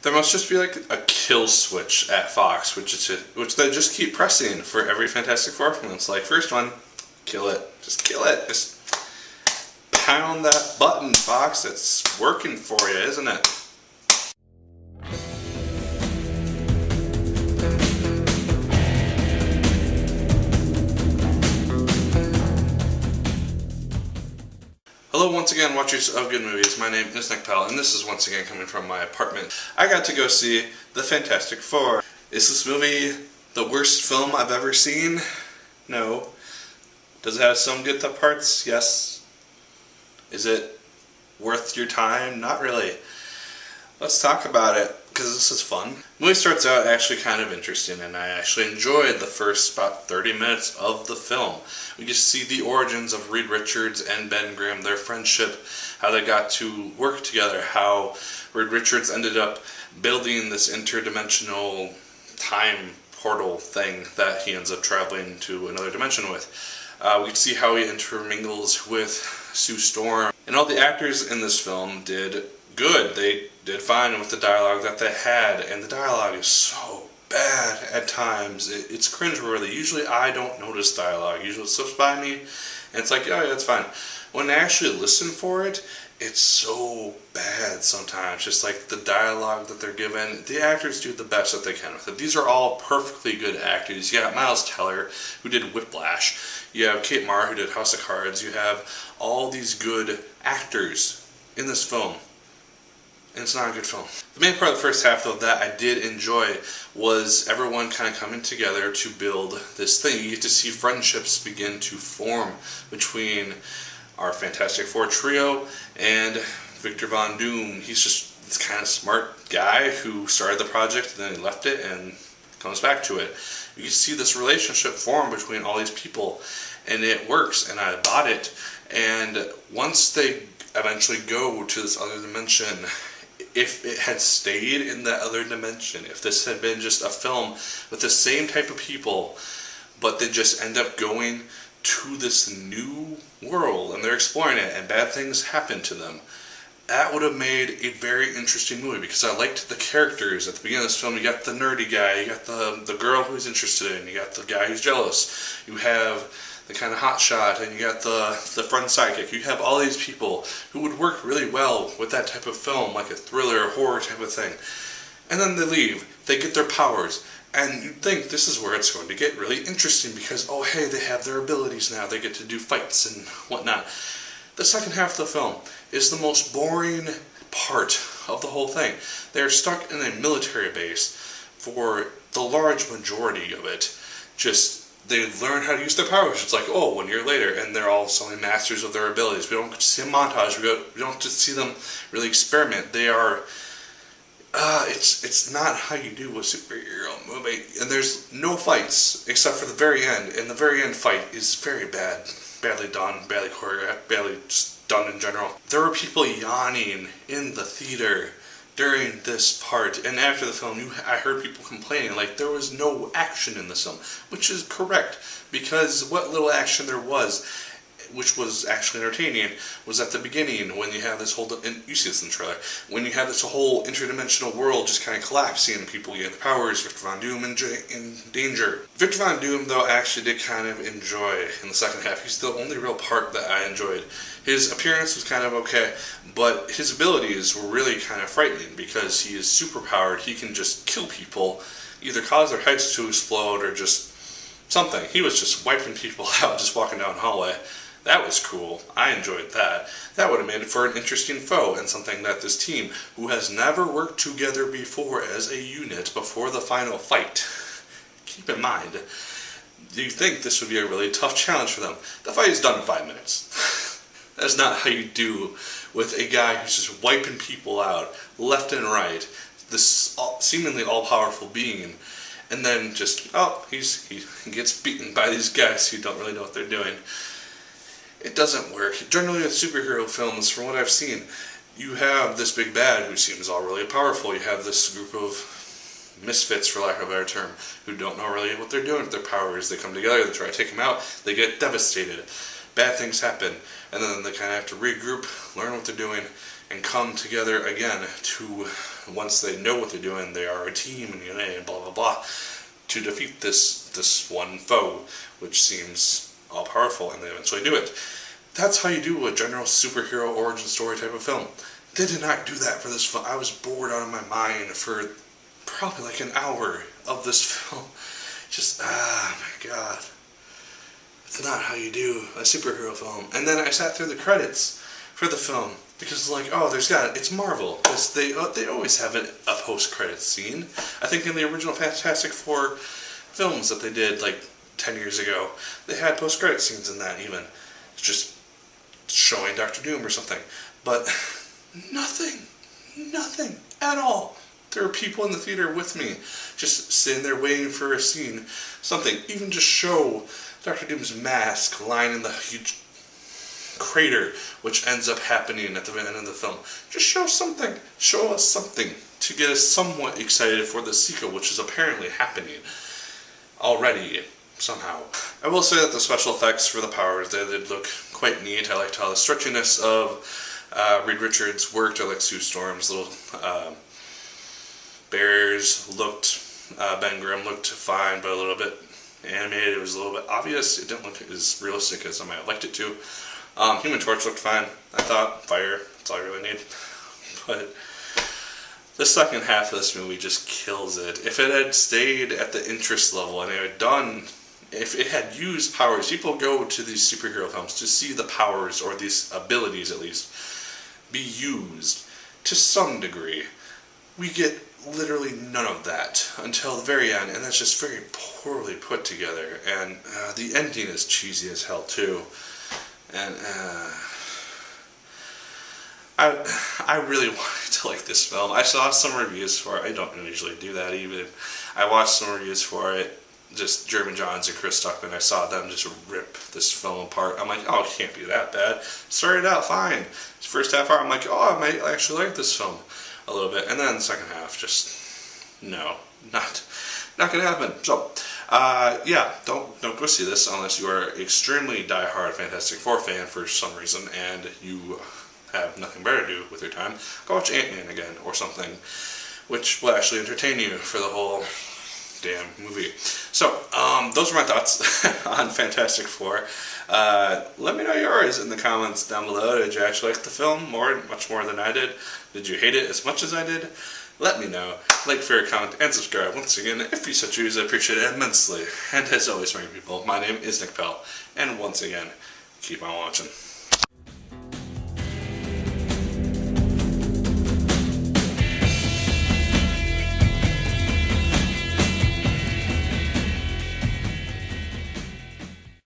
There must just be like a kill switch at Fox, which they just keep pressing for every Fantastic Four film. It's like, first one, kill it. Just kill it. Just pound that button, Fox. It's working for you, isn't it? Hello once again, watchers of good movies. My name is Nick Pell, and this is once again coming from my apartment. I got to go see The Fantastic Four. Is this movie the worst film I've ever seen? No. Does it have some good parts? Yes. Is it worth your time? Not really. Let's talk about it, because this is fun. The movie starts out actually kind of interesting, and I actually enjoyed the first about 30 minutes of the film. We get to see the origins of Reed Richards and Ben Grimm, their friendship, how they got to work together, how Reed Richards ended up building this interdimensional time portal thing that he ends up traveling to another dimension with. We get to see how he intermingles with Sue Storm. And all the actors in this film did good. They did fine with the dialogue that they had, and the dialogue is so bad at times. It's cringeworthy. Usually I don't notice dialogue. Usually it slips by me, and it's like, oh yeah, that's fine. When I actually listen for it, it's so bad sometimes. Just like the dialogue that they're given. The actors do the best that they can with it. These are all perfectly good actors. You got Miles Teller, who did Whiplash. You have Kate Mara, who did House of Cards. You have all these good actors in this film. And it's not a good film. The main part of the first half, though, that I did enjoy was everyone kind of coming together to build this thing. You get to see friendships begin to form between our Fantastic Four trio and Victor Von Doom. He's just this kind of smart guy who started the project and then he left it and comes back to it. You can see this relationship form between all these people, and it works, and I bought it. And once they eventually go to this other dimension, if it had stayed in that other dimension, if this had been just a film with the same type of people, but they just end up going to this new world and they're exploring it and bad things happen to them, that would have made a very interesting movie, because I liked the characters. At the beginning of this film, you got the nerdy guy, you got the girl who's interested in, you got the guy who's jealous, you have the kind of hotshot, and you got the friend sidekick. You have all these people who would work really well with that type of film, like a thriller, horror type of thing. And then they leave, they get their powers, and you'd think this is where it's going to get really interesting, because, oh hey, they have their abilities now, they get to do fights and whatnot. The second half of the film is the most boring part of the whole thing. They're stuck in a military base for the large majority of it. They learn how to use their powers. It's like, oh, 1 year later, and they're all suddenly masters of their abilities. We don't get to see a montage. We don't get to see them really experiment. They are, it's not how you do a superhero movie. And there's no fights, except for the very end. And the very end fight is very bad. Badly done, badly choreographed, badly just done in general. There were people yawning in the theater during this part, and after the film, I heard people complaining like there was no action in this film, which is correct, because what little action there was, which was actually entertaining, was at the beginning when you have this whole, and you see this in the trailer, when you have this whole interdimensional world just kind of collapsing and people get the powers, Victor Von Doom in danger. Victor Von Doom, though, I actually did kind of enjoy in the second half. He's the only real part that I enjoyed. His appearance was kind of okay, but his abilities were really kind of frightening, because he is super powered. He can just kill people, either cause their heads to explode or just something. He was just wiping people out, just walking down the hallway. That was cool. I enjoyed that. That would have made it for an interesting foe, and something that this team, who has never worked together before as a unit before the final fight, keep in mind, you think this would be a really tough challenge for them. The fight is done in 5 minutes. That's not how you do with a guy who's just wiping people out left and right, this seemingly all-powerful being, and then just, oh, he gets beaten by these guys who don't really know what they're doing. It doesn't work. Generally with superhero films, from what I've seen, you have this big bad who seems all really powerful. You have this group of misfits, for lack of a better term, who don't know really what they're doing with their powers. They come together, they try to take them out, they get devastated. Bad things happen, and then they kind of have to regroup, learn what they're doing, and come together again to once they know what they're doing, they are a team and united and blah blah blah to defeat this one foe, which seems all powerful, and they eventually do it. That's how you do a general superhero origin story type of film. They did not do that for this film. I was bored out of my mind for probably like an hour of this film. Just, my god. It's not how you do a superhero film. And then I sat through the credits for the film, because like, oh, it's Marvel. They always have a post-credits scene. I think in the original Fantastic Four films that they did like 10 years ago, they had post-credit scenes in that even. It's just showing Doctor Doom or something. But nothing at all. There were people in the theater with me, just sitting there waiting for a scene, something. Even just show Doctor Doom's mask lying in the huge crater, which ends up happening at the end of the film. Just show something. Show us something to get us somewhat excited for the sequel, which is apparently happening already, somehow. I will say that the special effects for the powers, they did look quite neat. I liked how the stretchiness of Reed Richards worked. I like Sue Storm's little bears looked, Ben Grimm looked fine, but a little bit animated. It was a little bit obvious. It didn't look as realistic as I might have liked it to. Human Torch looked fine. I thought fire, that's all I really need. But the second half of this movie just kills it. If it had stayed at the interest level and if it had used powers, people go to these superhero films to see the powers, or these abilities at least, be used to some degree. We get literally none of that until the very end, and that's just very poorly put together, and the ending is cheesy as hell too. And I really wanted to like this film. I saw some reviews for it. I don't usually do that even. I watched some reviews for it, just German Johns and Chris Stuckman. I saw them just rip this film apart. I'm like, oh, it can't be that bad. Started out fine. First half hour, I'm like, oh, I might actually like this film a little bit. And then the second half, just, no, not gonna happen. So, yeah, don't go see this unless you are extremely diehard Fantastic Four fan for some reason and you have nothing better to do with your time. Go watch Ant-Man again or something, which will actually entertain you for the whole damn movie. So, those are my thoughts on Fantastic Four. Let me know yours in the comments down below. Did you actually like the film much more than I did? Did you hate it as much as I did? Let me know. Like, favorite, comment, and subscribe. Once again, if you so choose, I appreciate it immensely. And as always, my people, my name is Nick Pell. And once again, keep on watching.